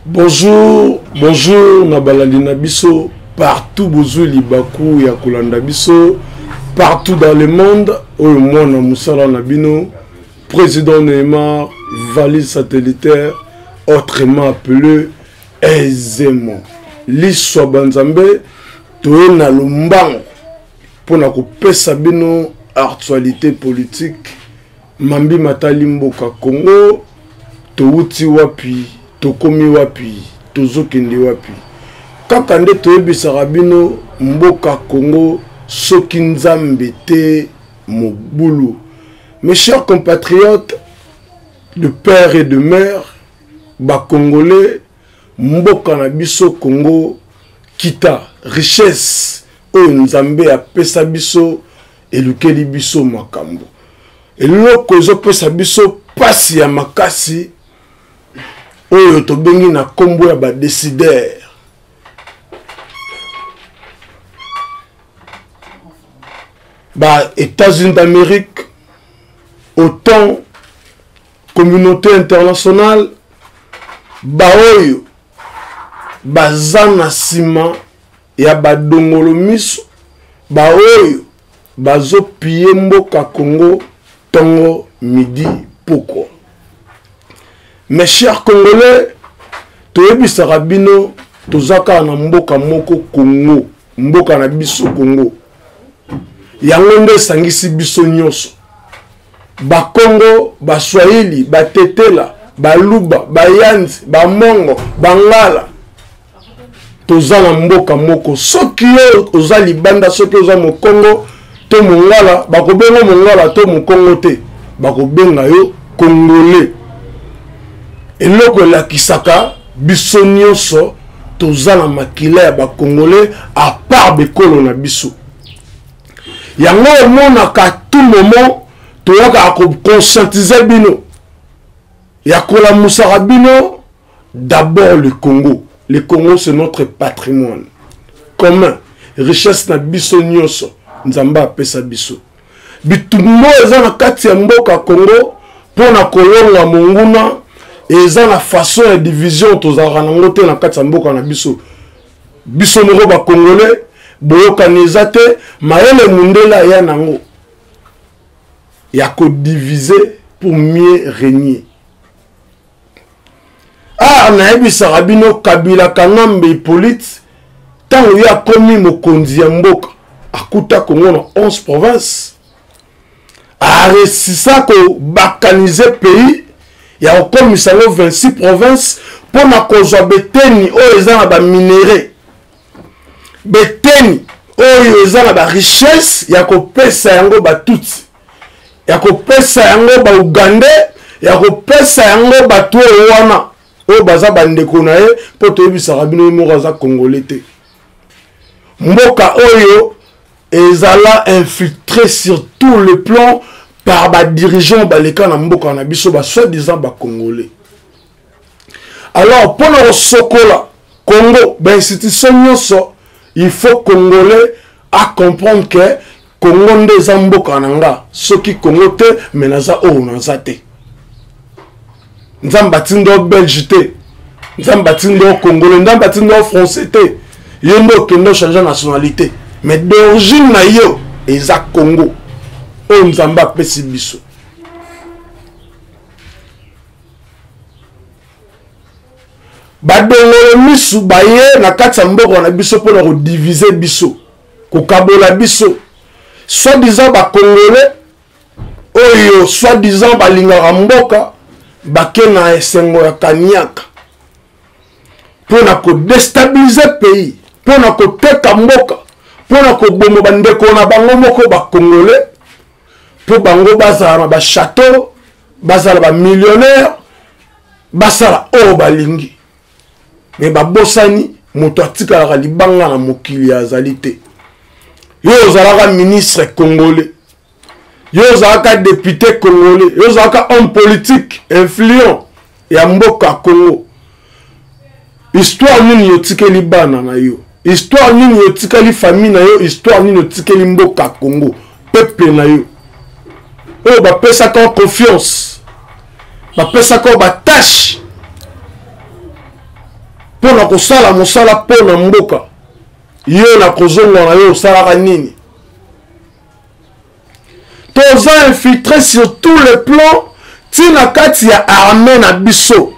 Bonjour, bonjour, Nabalandi Nabiso, partout bozo libaku ya kolanda biso, partout dans le monde, Oumona Moussala Nabino, président Neymar, valise satellitaire, autrement appelé aisément. L'histoire Banzambe, Toé na Lumbango, pour na kopesa bino actualité politique, Mambi Matali Mboka Congo, Touti Wapi, Tokomi Wapi, Tozokende Wapi. Kaka nde toyebisaka bino Mboka Congo, soki nzambe te mobulu. Mes chers compatriotes de père et de mère, ba Congolais, Mboka na biso Congo, kita richesse oyo nzambe apesa biso elukeli biso makambo. Eloko ezopesa biso pasi ya makasi oyo tobengi na kombo ya ba décideur. Ba États-Unis d'Amérique, OTAN, communauté internationale, ba oyo bazana sima ya badongolo miso, ba oyo bazo piller Mboka Congo tongo midi poko. Mes chers Congolais, toyebisaka bino tozaka na mboka moko Congo, mboka na biso Congo. Yango nde sangisi biso nyonso. Ba Congo, ba Swahili, ba Tetela, ba Luba, ba Yanzi, ba Mongo, ba Ngala. Toza na mboka moko. Soki yo oza libanda, soki oza mo Congo, to Mongala, bakobenga Mongala to mo Congo te. Bakobenga yo Congolais. Eloko la kisaka biso nyonso toza na makila ya ba Congolais à part bekolo na biso. Yango monaka tout moment toyaka ko conscientiser bino. Yakola musaka bino d'abord le Congo. Le Congo c'est notre patrimoine commun, richesse na biso nyonso nzamba apesa biso. Bitumbo eza na kati ya mboka Congo pona kolonga monguna eza na façon ya division tozalaka nango te na kati ya mboka na biso. Biso moko ba Congolais boyokani eza te mayele mundela ya nango ya ko diviser pour mieux régner. Ah, naebisaka bino Kabila Kangambe Hippolyte tango ya komi mokonzi ya mboka akuta Congo na 11 provinces aresisa ko bakanize pays ya okomisa ngo 26 provinces pona kozwa beteni oyo eza na ba minéraux, beteni oyo eza na ba richesse ya kopesa yango batuti, ya kopesa yango ba Ugandais, ya kopesa yango batu oyo wana oyo baza bandeko na ye po toyebisaka bino moko aza Congolais te. Mboka oyo ezala infiltré sur tout le plan par ba dirigeants baleka na mboka na biso ba soi-disant ba Congolais. Alors pour le sokola Congo, ba institution nyonso, il faut Congolais à comprendre que Congo nde za mboka nanga, soki Congo te menaza o naza te. Nzamba tindo Belge te, nzamba tindo Congolais, nzamba tindo Français te. Yendo kendo changer nationalité, mais d'origine na yo eza Congo. O nzamba pesi biso. Badongolo misu baye na kati ya mboka na biso pona ko diviser biso, ko kabola biso. Soi-disant ba Congolais oyo soi-disant balingaka mboka bake na esengo ya kaniaka pona ko déstabiliser pays, pona ko teka mboka, pona ko bombo bandeko na bango moko ba Congolais. Pour bango bazala ba château, bazala ba millionnaire, basala o balingi. Mais ba bosani moto atikala libanga na mokili azali te. Yo ozalaka ministre congolais. Yo ozalaka député congolais, yo ozalaka homme politique influent ya mboka Congo. Histoire nini yotikeli bana na yo? Histoire nini yotikeli famille na yo? Histoire nini yotikeli mboka Congo? Peuple na yo. Oh, bah, pesa quand confiance, bah, pesa quand bah, tâche, pour na kosala mosala pour na mboka yo na kozonga na yo osala nini toza infiltré sur tous les plans tina kati ya armée na biso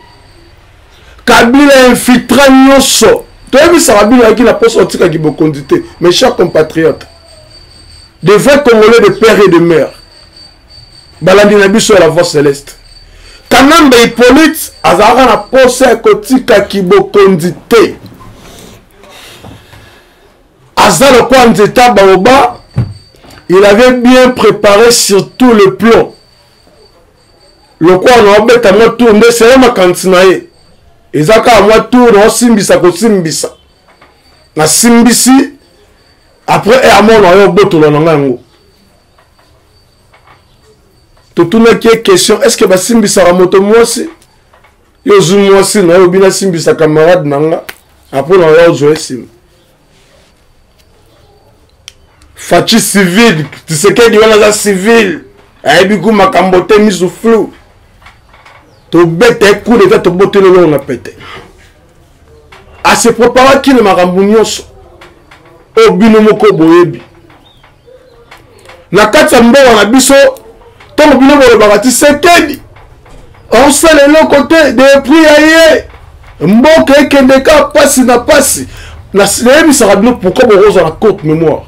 Kabila infiltré nyonso toyebisaka bino yaki na poso otikaki bokondi te mes chers compatriotes de vrais Congolais de père et de mère balandi na biso ya la voix céleste Kanambe Hippolyte azalaka na poso ya kotikaki bokondi te aza lokwa nzeta baoba il avait bien préparé sur tout le plan lokwa na obeta mwa tour nde seye makanisi na ye ezaka mwa tour na osimbisa kosimbisa na simbisi après amona yo botola na ngango totunaki ye question est-ce que basimbisaka moto mwasi yo zu mwasi na yo bina simbisa camarade na nga après na yo ozwa esima fachi civil Tshisekedi wana za civil ayebi ku makambo te misu flou to bete coup d'état to botelo lo na pete a se préparer ki na makambo nyonso o bino moko boyebi na kati ya mboka na biso to bino bolobaka Tshisekedi on sale le côté de prier mboka ekende ka pasi na pasi na sibisaka bino pourquoi boza na courte mémoire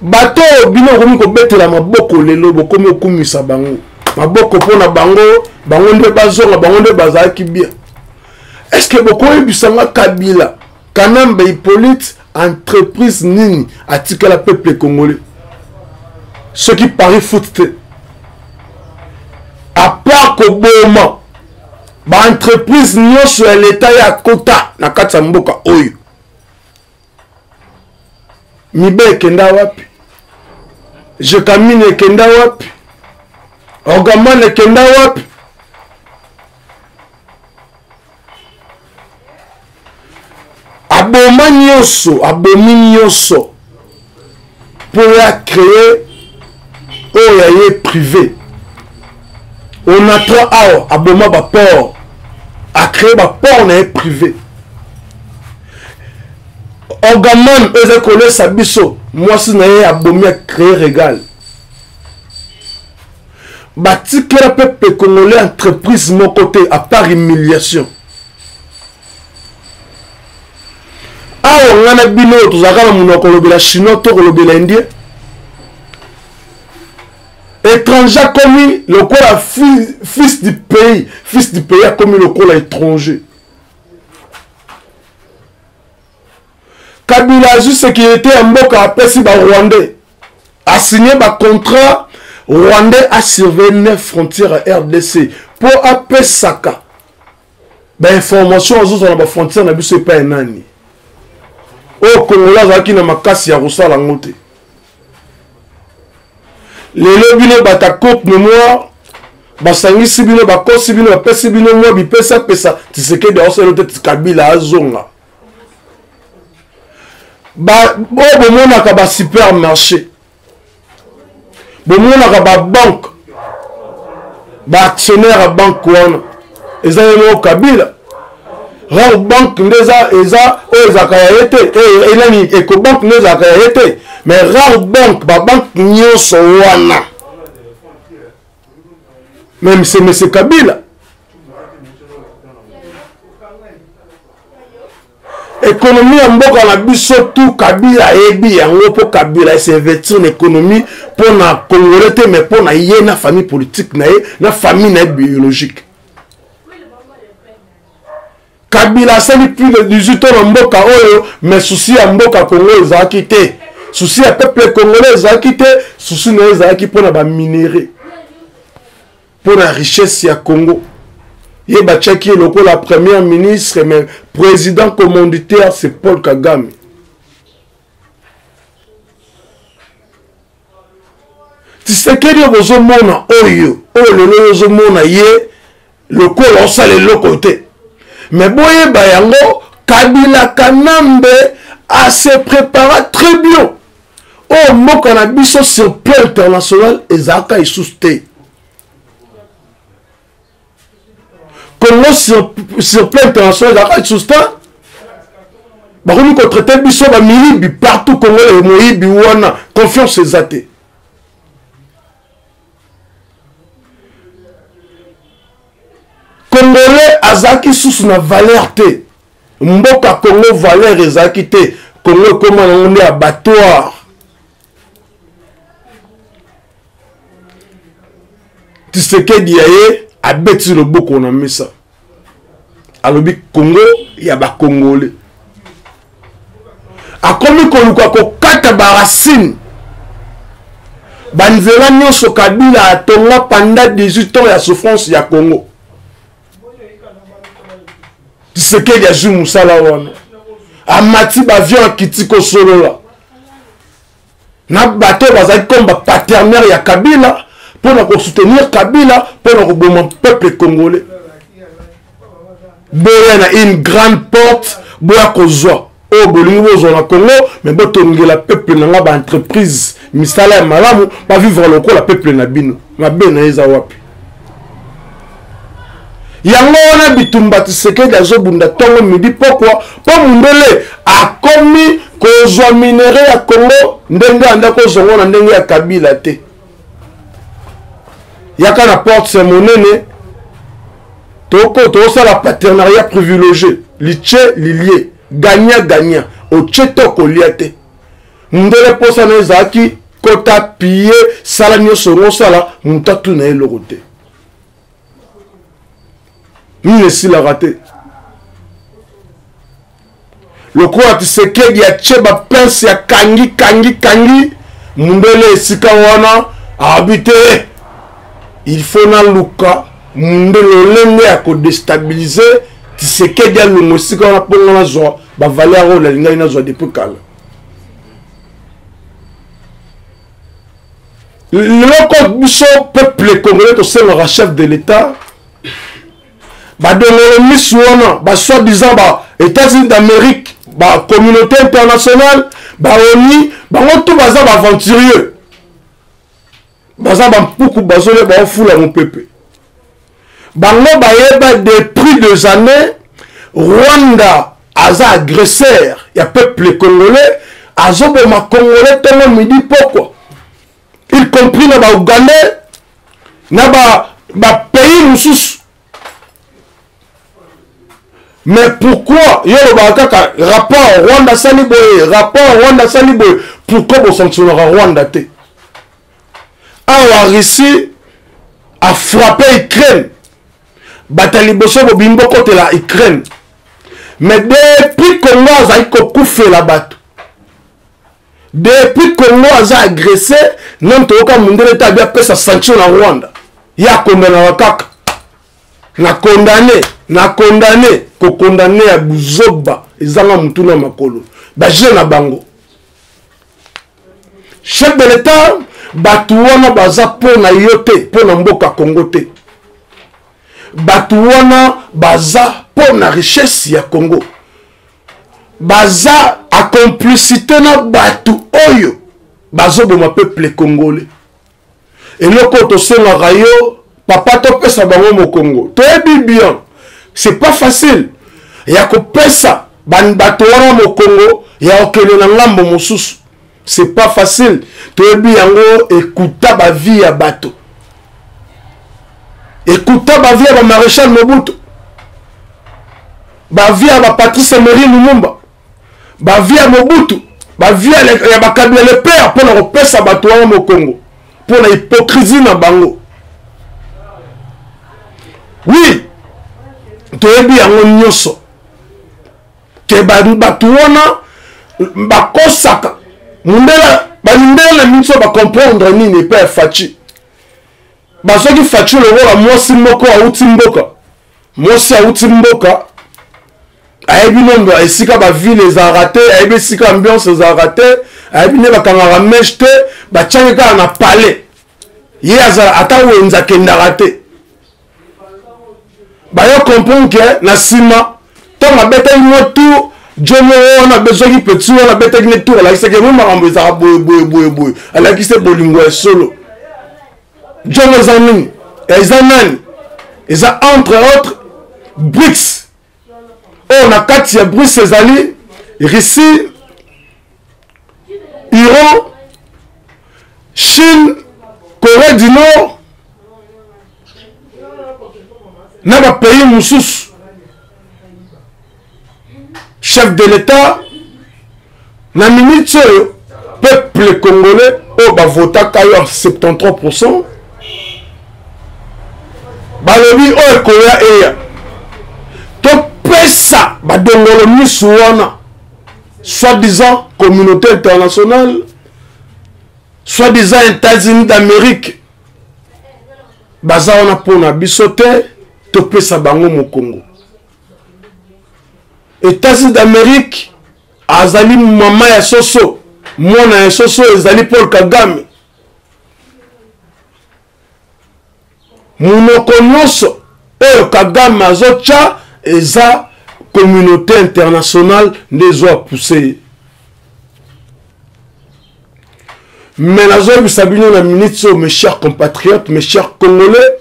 bato bino komi kobetela maboko lelo bokomi okumisa bango maboko pona bango bango nde bazonga bango nde bazalaki bien est-ce que bokoyebisanga Kabila Kanambe Hippolyte entreprise nini atikala peuple congolais ce qui parie foot te à part koboma ba entreprise nyonso ya l'état ya kota na kati ya mboka oyo mibe ekenda wapi je kamine ekenda wapi Ogaman ekenda wapi abomi nyonso pour ya créer oyo ye privé on a trois awa aboma baport a créer baport na ye privé Ogaman eza kolesa biso mwasi na ye abomi a créer régal batikela peuple congolais entreprise mon côté à part humiliation awa ngana bino tozaka na munoko kolobela chinois to kolobela indien étranger commis le kola fils du pays a commis le kola étranger Kabila a juste sécurité en mboka apesi ba rwandais a signé ba contrat Rwandais a surveillé 9 frontières à RDC pour apesaka ba information aux autres frontières na biso pas nani au Congolais azaki na makasi ya kosala ngote lelo bino bata courte mémoire basangisi bino bakosi bino bapesi bino mwa bipesa pesa Tshisekedi oselo te Kabila azonga ba bomonaka ba supermarché bomonaka ba banque ba actionnaire à banque wana eza yemo Kabila rare banque ndeza eza ezaka ya yete elani Ecobank ndeza ka ya yete mais rare banque ba banque nyonso wana même c'est monsieur Kabila économie en mboka na biso tout Kabila ebi yango po Kabila s'investir en économie pour na Congolais te mais pour na ye na famille politique na ye na famille na biologique Kabila sali plus de 18 ans en mboka oyo mais souci ya mboka Congo ezaki te souci ya peuple congolais ezaki te souci na ezaki pour na ba minerai pour la richesse ya Congo. Il y a la première ministre, mais président commanditaire, c'est Paul Kagame. Tu sais qu'il y a besoin de monde, le col, on sale le côté. Mais bon, Kabila Kanambe a se préparé très bien. Oh, mon cannabis sur le plan international, et Zaka est sousté. Congo sur plan international ezalaka sustain bakomi kotraite biso bamilibi partout Congo et moyibi wana confiance eza te. Congolais azaki sous na valeur te. Mboka Congo valeur ezaki te. Congo comme on est abattoir. Tu sais que diaye a bêti le beau qu'on a mis ça. Alobi Congo ya ba Congolais. A komi koluka ko kata barasine. Banzela nyonso Kabila atonga pendant 18 ans ya souffrance ya Congo. Tu sais que ya Zuma sala wana. Amati bavion kitiko solo la. Na bateau bazali comme partenaire ya Kabila pour soutenir Kabila pour le peuple congolais. Boya na une grande porte boya kozwa. Oh bolingo zona Congo mais botongi la peuple na ba entreprise misala ya malamu pas vivre le la peuple na bino. Ma bena eza wapi. Yango wana bitumba Tshisekedi azobunda tongo midi pourquoi po mundele akomi kozwa minere ya Congo ndenge anda kozongo na ndenge ya Kabila te. Yaka na porte c'est monene toko ça la partenariat privilégié liche lié gagnant au cheto koliate ndele posa na ezaki kota piller sala nyoso sala mutatu na elorote. Il si la raté. Le quoi tu sais qu'il y a tcheba pince ya kangi mundele sika wana habiter. Il faut na luka mundele lenge ya ko déstabiliser tu sais qu'il y a le musika wana ponga na zo ba valeur la linga ina zo depuis kala. Le biso peuple congolais to c'est le chef de l'État. Soi-disant États-Unis d'Amérique, communauté internationale, ONU, tout aventurieux. Mon peuple. Depuis des années, Rwanda a agresseur, il y a peuple congolais, congolais, tout le monde me dit pourquoi. Y compris dans Ougandais, dans pays mususu. Mais pourquoi il y a le rapport Rwanda Saliboye, pourquoi vous sanctionnera Rwanda te? La Russie a frappé l'Ukraine. Bataille bosso bimbo côté la Ukraine. Mais depuis que Congo a coupé la batte. Depuis que Congo a agressé, non toka mundele tabi après sa sanction à Rwanda. Il y a condamné la kaka. Na condamné ko condamné à buzoba ezanga mutuna makolo ba jeune bango chef de l'état batu wana baza pona yote pona mboka Congo te batu wana baza pona richesse ya Congo baza a complicité na batu oyo bazo boma peuple congolais et loko to senga rayo papa to pesa bango mo Congo to bien. C'est pas facile. Il y a que pesa ban bato wana mo Congo ya okele na ngambo mosusu. C'est pas facile. To ebi yango écouta ba vie ya bato. Écouta ba vie ya ba maréchal Mobutu. Ba vie ya ba Patrice Emery Lumumba. Ba vie ya Mobutu. Ba vie ya ba Kabila le père pour na pesa bato wana mo Congo. Pour la hypocrisie na bango. Oui. Toyebi yango nyoso ke batu wana bakosaka mundela balindela minso ba comprendre nini pe fachi basoki fachi le wala mwasi moko auti mboka mwasi auti mboka ayebi nondo esika ba ville za raté ayebi esika ambiance za raté ayebi ne bakanga mèche te bachange ka na palais ye aza ata wenza kenda raté. Bayo comprendre que na sima tant ma bête moi tout Jomo on a besoin qui petit on a bête qui tout là c'est que nous marambo ça boy alors qui c'est bolingo solo Jomo Zanini et Zanani et ça entre autres BRICS on a 4 BRICS ezali Russie, Iran, Chine, Corée du Nord, na ba pays mosusu. Chef de l'État, na minute peuple congolais au ba vota kayo 73%. Balobi o Korea eya. To pesa ba dongolo misu wana. Soi-disant communauté internationale, soi-disant États-Unis d'Amérique, baza wana pona bisote, to pesa bango mo Congo. États-Unis d'Amérique, azali mama ya soso, mwana ya soso ezali Paul Kagame. Munoko nyonso, oyo Kagame azocha, eza communauté internationale des oies poussées. Mais la zone de Sabino la minute, mes chers compatriotes, mes chers Congolais,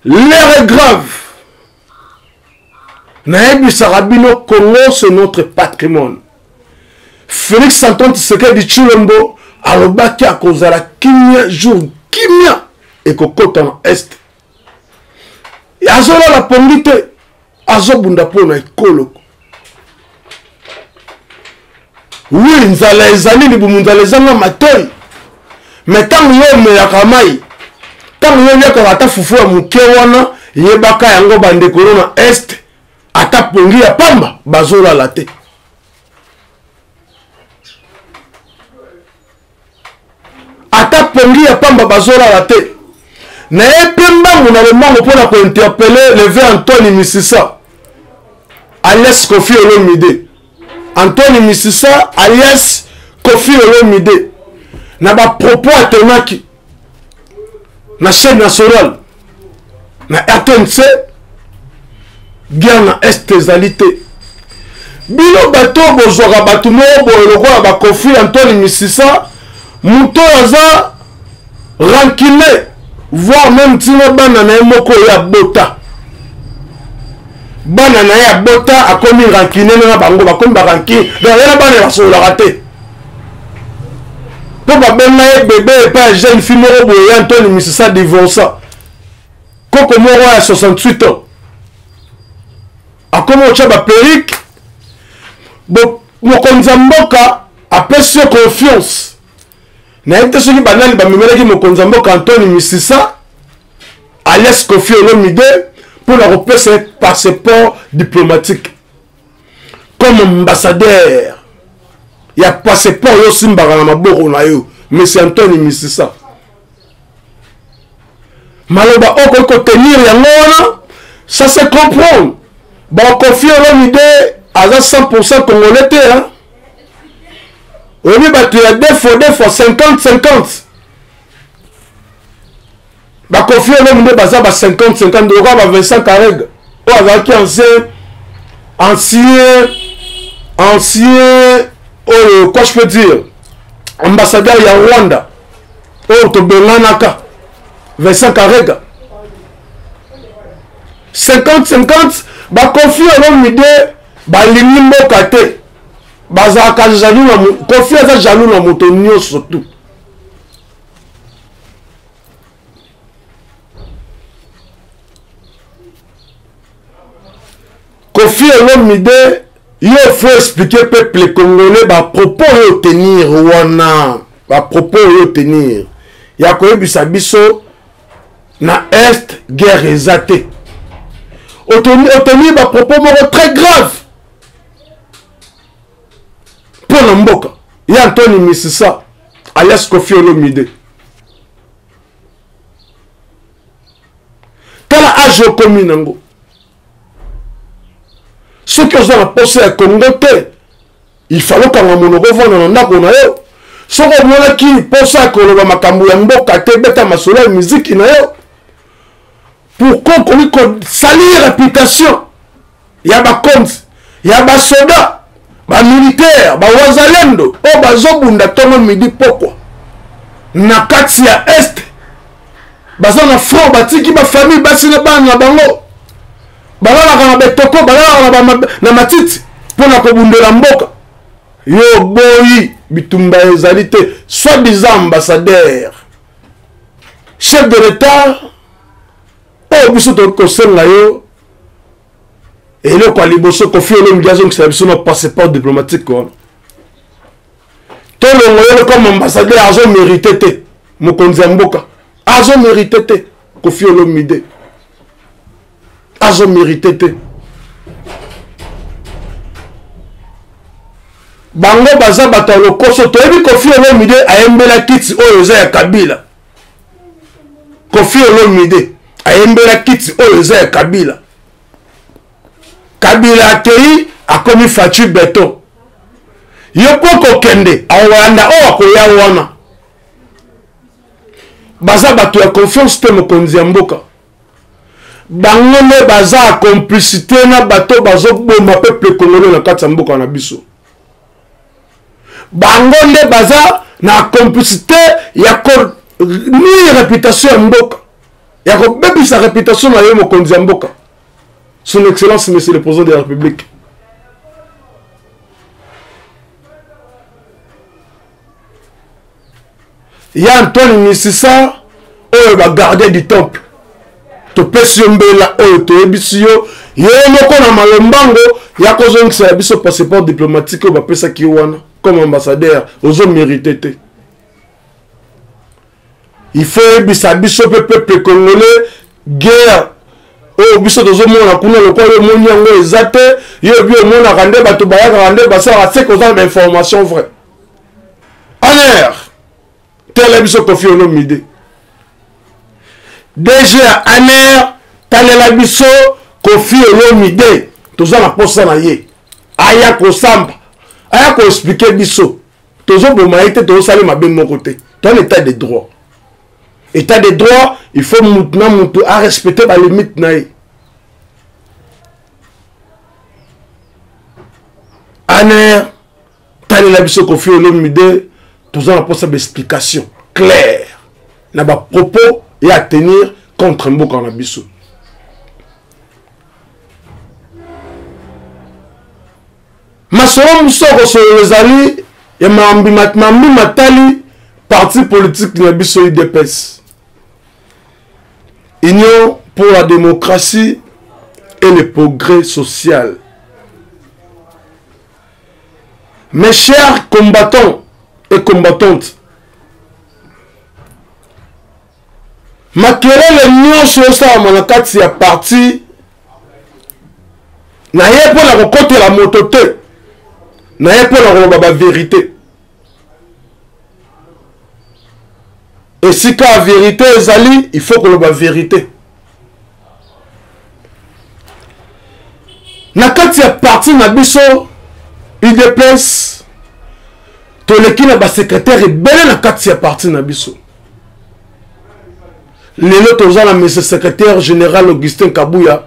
l'air est grave. Naebi Sarabino Congo, c'est notre patrimoine. Félix Antoine Tshisekedi Tshilombo, alobaki à cause de la kimia, jour kimia, et kokota en est. Et azola la pongite. Azobunda pona ekolo. Oui, nzala ezali libumunzala ezanga matoi. Mais tant yo me yakamai. Tant yo nyaka ata fufu ya muke wana yebaka yango bande corona est ata pongi ya pamba bazola la te. Ata pongi ya pamba bazola la te. Na epemba na le mango pona ko interpeller le vieux Anthony Misisa. Alias Kofi Olomide. Anthony Misisa alias Kofi Olomide. Na ba propos atenaki na chaîne nationale na RTNC guerre na est ezalité. Bino bato bozwaka bato moko lokola ba Kofi Anthony Misisa muto aza rancune voire même tina bana na moko ya bota. Bana na ya bota akomi rancune na bango bakomi ba rancune donc yana bana ba solo raté po ba benna bébé pas jeune fille moko boye Anthony Misisa divorça koko moko ya 68 ans akomi ocha ba perruque bo mokonza mboka apesi confiance na ete soki banani bamemelaki mokonza mboka Anthony Misisa alias Kofi Olomide pour la repérer passeport diplomatique comme ambassadeur. Il y a passeport yo simbara na maboko na yo monsieur Anthony Misisa. Maloba oko ko tenir yango wana ça se comprend. Bon Kofi Olomide à 100% congolais hein. On dit bah tu as des fois 50-50. Bah Kofi Olomide baza ba 50-50 de roi ba Vincent Karega. O azaki ancien quoi je peux dire ambassadeur ya Rwanda. O to benganaka Vincent Karega. 50-50 ba Kofi Olomide ba lingi mboka te. Bazaka jaloux na Kofi aza jaloux na moto nyonso tout. Kofi Olomide, il faut expliquer peuple congolais ba propos yo tenir wana, ba propos yo tenir. Ya koyebisa biso na est guerre ezate. Otenir ba propos moko très grave. Pour le mboka, il y a Anthony Misisa alias Kofi Olomide. Quel âge au communango? Ceux qui ont posé à Congo, il fallait qu'on ait un revenu dans la Congo. Ceux qui ont posé à Congo, il fallait qu'on musique. Pour qu'on ait salir la réputation, il y a des comptes, il y a des soldats. Ba militaire, ba wazalendo, o bazobunda tongo midi pokwa. Na kati ya est. Baza na front batiki ba famille basi na bana bango. balalaka na betoko balalaka na matiti mpona kobundela mboka yo boyi bitumba ezali te soi-disant ambassadeur chef de l'état oyo biso tokosenga yo eloko ya liboso Koffi Olomide azongisa biso na passeport diplomatique wana tolongo yo comme ambassadeur azomérite te mokonzi ya mboka azomérite te Koffi Olomide azomérite te bango baza bato ya lokoso toyebi Koffi Olomide ayembela kiti oyo eza ya Kabila Koffi Olomide ayembela kiti oyo eza ya Kabila Kabila akei akomi Fatou Beton yo po kokende awanda oyo akoya wana baza bato ya confiance te mokonzi ya mboka bango nde baza ya complicité na bato bazoboma peuple congolais na kati ya mboka na biso bango nde baza na complicité ya ni réputation ya mboka ya kobebisa réputation na ye mokonzi ya mboka son excellence monsieur le président de la république ya Antoine Misisa oyo bagardien du temple topesi yo mbela oyo toyebisi yo ye moko na malombango ya kozongisa ya biso passeport diplomatique oyo bapesaki yo wana comme ambassadeur ozomérite te il faut yebisa biso mpe peuple congolais guerre oyo biso tozomona kuna lokola yo moni yango eza te yo bi omonaka nde bato bayakaka nde basalaka se kozala bainformation vrai aner tele biso Koffi Olomide DG ya aner talela biso Koffi Olomide toza na posa na ye aya kosamba aya koexplike biso tozoboma ye te tozosali mabe moko te toza na état de droit état de droit il faut mutu na mutu a respecter balimite na ye aner talela biso Koffi Olomide toza na posa d'explication claire na ba propos et à tenir contre mboka na biso masolo musoko solo ezali ya mambi matali parti politique na biso UDPS Union pour la démocratie et le progrès social. Mes chers combattants et combattantes, makelele nyonso osalama na kati ya parti na ye mpo na kokotela moto te na ye mpo na koloba bavérité esika ya vérité ezali il faut koloba vérité na kati ya parti na biso UDPS toleki na basekretare ebele na kati ya parti na biso lelo toza na monsieur secrétaire général Augustin Kabouya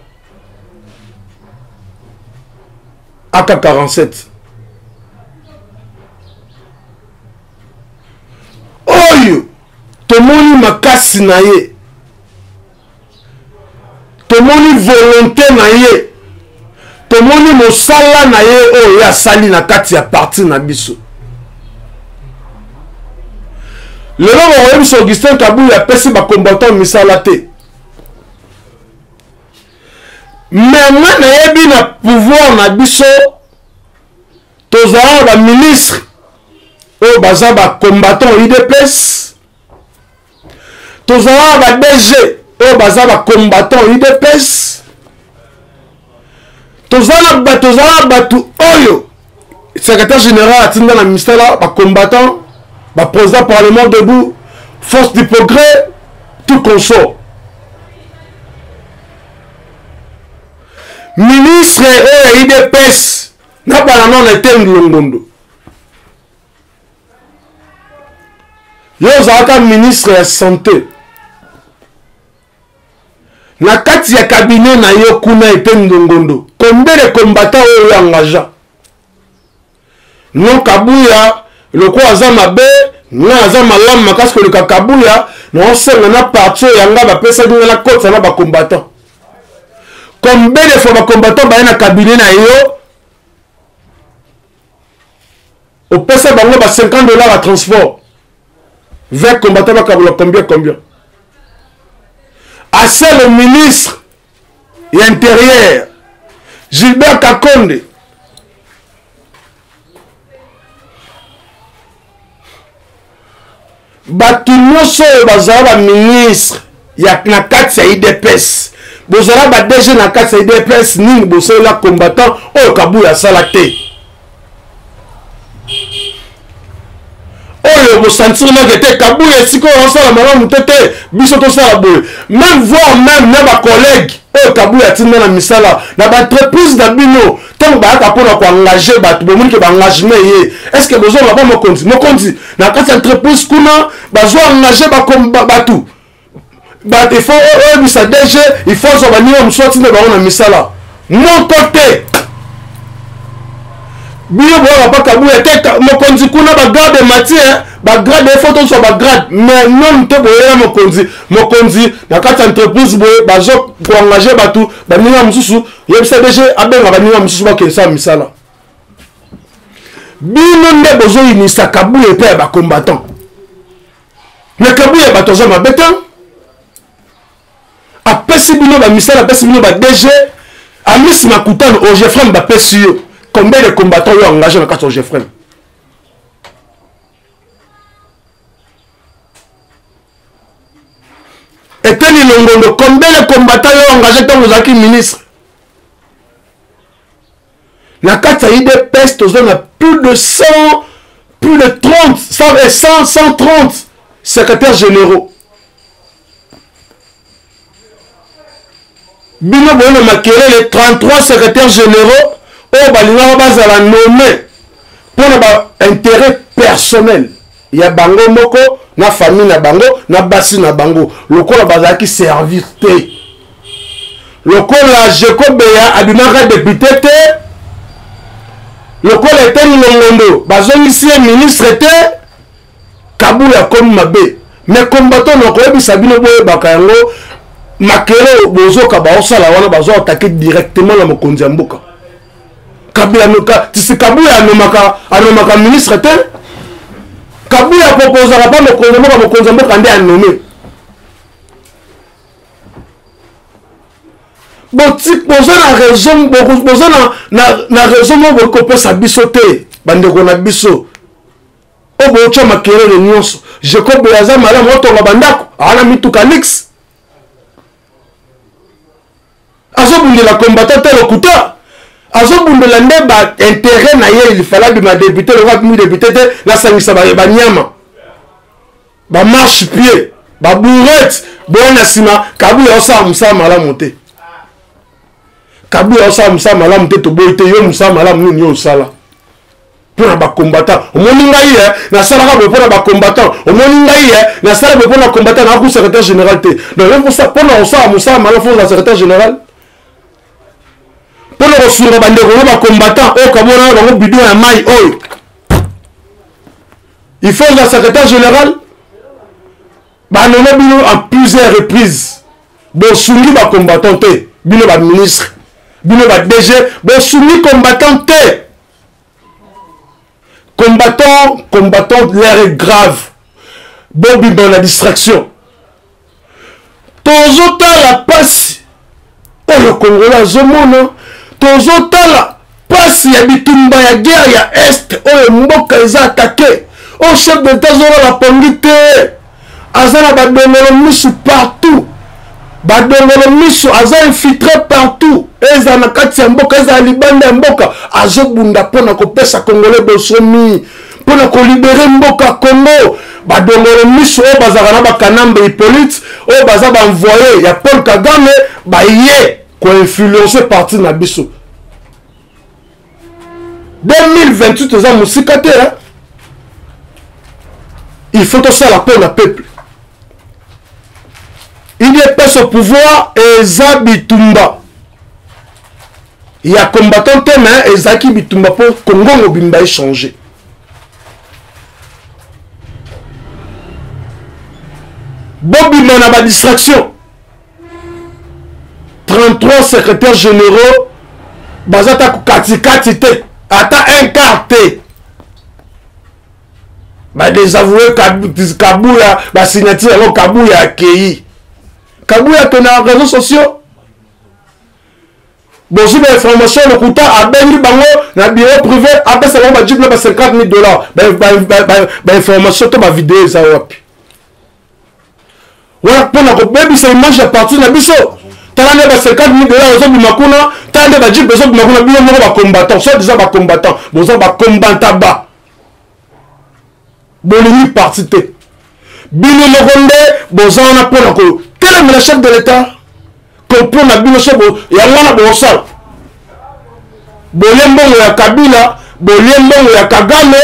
AK47 oyo tomoni makasi na ye tomoni volonté na ye tomoni mosala na ye oyo asali na kati ya parti na biso lelo bakoye biso Augustin Kabouya apesi bacombattant misala te mais nga nayebi na pouvoir na biso tozala baministre oyo baza bacombattant UDPS tozala ba-DG oyo baza bacombattant UDPS tozala bato oyo secrétaire général atinda na ministère bacombattant président parlement debout force du progrès tout consort ministre oyo UDPS na bana non ete Longondo yo ozalaka ministre ya santé na kati ya cabinet na yo kuna ete Longondo combien de combattants oyo engagea non Kabouya loko aza mabe nga aza malamu makasi koleka Kabouya na osenga na parti yanga bapesa dinga na kota na bacombattant combien de fois combattant ba na cabinet na yo au pesa bango ba $50 à transport 20 combattants ba kabula combien assez le ministre et intérieur Gilbert Kakonde batu nyonso bazala ba ministre ya na kati ya IDPS bozala ba DG na kati ya IDPS nini bosola combattant oyo Kabuya sala te oyo bosentir nake te Kabuya siko osala malamu te biso tosala boye même voir même na ba collègue oyo Kabuya tinda na misala na ba entreprise na bino tant ba ka pona ko engager batu bomoni ke ba engagement ye est-ce que besoin va pas mokonzi na kati entreprise kuna bazo engager ba komba batu ba il faut bisa DG il faut so ba niwa mswati na ba ona misala mon côté bio bo ba Kabuya te mokonzi kuna ba garde matière ba grade photo so ba grade mais non te boyela mokonzi na kati entreprise boye bazo ko engager batu ba niwa msusu yebisa DG abenga ba niwa msusu ba kesa misala bino nde bozo inisa Kabuya pe ba combattant mais Kabuya ba toza mabeta apesi bino ba misala apesi bino ba DG amisi makutano au Jeffrem ba pesi yo combien de combattants yo engagé na kati au Jeffrem eteni longondo combien de combattants yo engagé tant vous aki ministre na kati ya IDPS tozo na plus de 30 130 secrétaires généraux bino bono makelele 33 secrétaires généraux oyo balingaka bazala nommé mpona ba intérêt personnel ya bango moko na famille na bango na basi na bango lokola bazalaki servir te lokola Jekobeya abimaka député te lokola eteni longondo bazongisi ye ministre te Kabuya komi mabe mais combattant na koyebisa bino boyebaka yango makele bozoka baosala wana bazo attaquer directement na mokonzi ya mboka Kabuya anomaka ministre te Kabuya proposera pas mokonzi ya mboka nde anome boza na raison mo bokopesa biso te bandeko na biso o bocha makelele nyonso Jacob aza malamu otonga bandako ana mituka nix azobundela combattant te lokuta azobundela nde ba intérêt na ye il fallait bima député le mi député te la sangisa ba nyama ba marche pied ba bourrette bona sima Kabuya osala musala malamu te Kabuya osala musala malamu te to boyite yo musala malamu nini yo osala pona ba combattant omoni ngai na sala ka pona ba combattant omoni ngai na sala be pona combattant na ku secrétaire général te donc même pour ça pona osala musala malamu fo la secrétaire général pona osura bandeko ba combattant o kabona bango bidon ya mai oyo il faut la secrétaire général ba nommé bino en plusieurs reprises bo sungi ba combattant te bino ba ministre bino ba DG bo sungi combattant te combattant l'air est grave bobi dans la distraction tozotala pasi oyo Congolais zomona tozotala pasi ya bitumba ya guerre ya est oyo mboka eza attaqué au chef d'état zora la pongi te azana badongolo misu partout badongolo misu aza infiltré partout eza na kati ya mboka eza libanda ya mboka azobunda mpona kopesa Congolais bosomi mpona kolibere mboka Congo badongolo misu oyo bazaka na bakanambe Hippolyte oyo baza baenvoye ya Paul Kagame baye koinfluence parti na biso 2028 eza mosika te il faut tosala mpona peuple il est pas au pouvoir eza bitumba ya combattant te mais ezaki bitumba po Congo mobimba échanger bobima na ba distraction 33 secrétaires généraux bazata kati te ata un quart te ba désavoué Kabuya ba signature yango Kabuya akei Kabuya ke na réseaux sociaux bonjour l'information le kuta abengi bango na bureau privé après ça va dire ba $50,000 ba information to ba vidéo za wapi voilà pour na ko baby ça image à partir na biso tala ba $50,000 zo bimakuna tande ba dire besoin bimakuna bino mo ba combattant soit déjà ba combattant besoin ba combattant ba bolini parti te bino mokonde besoin na pour na ko quel est le chef de l'état pour na bino sobo ya mwana bosala bolembongo ya Kabila bolembongo ya Kagame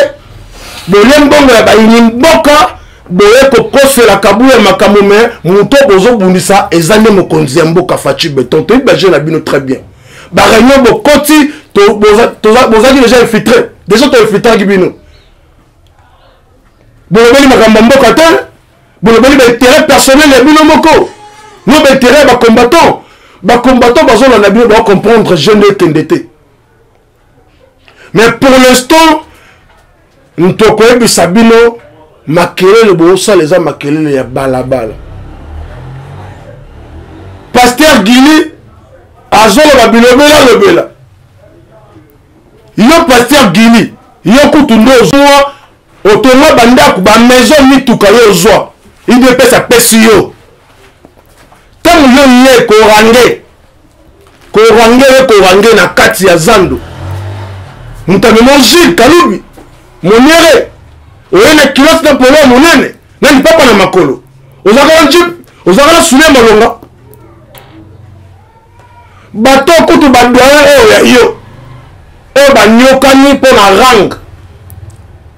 bolembongo ya bayini mboka boye kokosela Kabuya makambo me muto bozo bundisa ezande mokonzi ya mboka Fachi Beton to ibaje na bino très bien ba réunion bokoti to bozaki déjà infiltré déjà to infiltré ki bino bolobeli makambo mboka te bolobeli ba intérêt personnel ya bino moko no ba intérêt ba combattant bazo na bino ba comprendre jeune tendete mais pour l'instant ntoko ebisa bino makelele bosala eza makelele ya balabala Pasteur Guili azoloba bilobela lobela yo Pasteur Guili yo kutu ndo ozwa otonga bandako ba maison mituka yo ozwa ide pesa pesi yo tango yo ye korange na kati ya zando mutamemo Gilles Kalubi Moniere oyena kilosi na polo monene na lipapa na makolo ozaka njip ozaka sule malonga bato kutu badoyen oyo ya yo oyo banyokani mpo na rang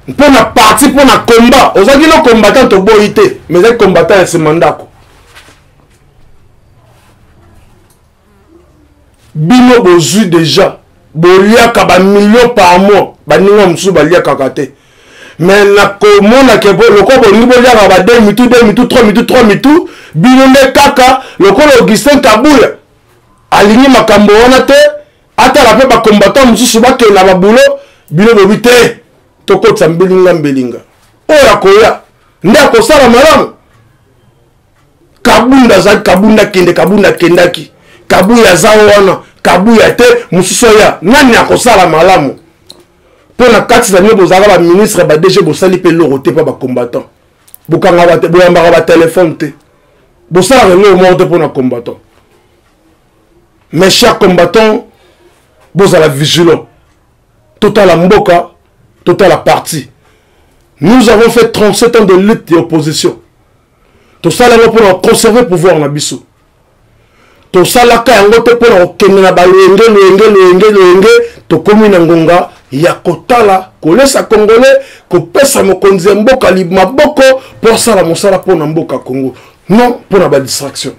mpo na parti mpo na combat ozaki no combattant toboyi te mais ezaki combattant ya nsima ndako bino bozwi déjà boliaka bamillion par mois baninga mosusu baliakaka te mais nakomona ke loko bolingi boliaka ba 2 mitu 2 mitu 3 mitu 3 mitu bino nde kaka lokola Augustin Kabuya alingi makambo wana te atala mpe bakombatant mosusu bakende na babulo bino bobi te tokotisa mbelinga oyo akoya nde akosala malamu Kabunda azali Kabunda kendaki Kabuya aza wana Kabuya te mosusu oya nani akosala malamu pour la carte d'année vous avez un ministre ba DG bosali pe loroté pas ba combattant bokanga ba boyambaka ba téléphone te bosala rengo morte pour na combattant mes chers combattants vous avez vigilant total la mboka total la partie nous avons fait 37 ans de lutte et opposition tout ça là pour conserver le pouvoir na biso tout ça là ka yango te pour kende na ba lenge to komi na ngonga ya kotala kolesa congolais kopesa mokonzi ya mboka maboko pour sala mosala pour na mboka Congo non pour na ba distraction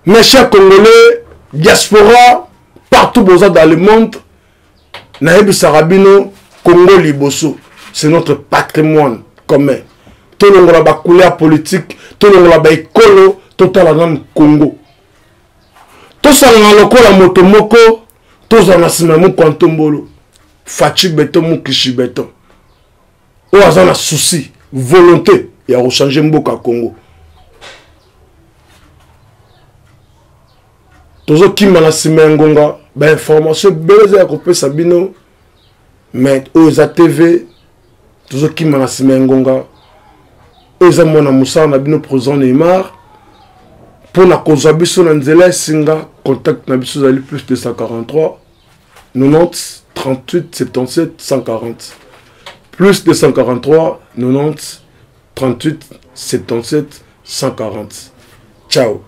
mes chers congolais diaspora partout dans le monde na yebisa rabino Congo liboso c'est notre patrimoine commun tout le monde ba couleur politique tout le monde ba écolo total en Congo tosanga lokola moto moko tozana sima mu kwantombolo Fachi Beton mu Kishi Beton o azana souci volonté ya rechanger mboka Congo tozo kimba na sima ngonga ba information beza ya kopesa bino mais oza TV tozo kimba na sima ngonga oza mona musana na bino président Neymar pour la cause abisso nanzela singa contact nabisso zali plus de 143 90 38 77 140 plus de 143 90 38 77 140 ciao.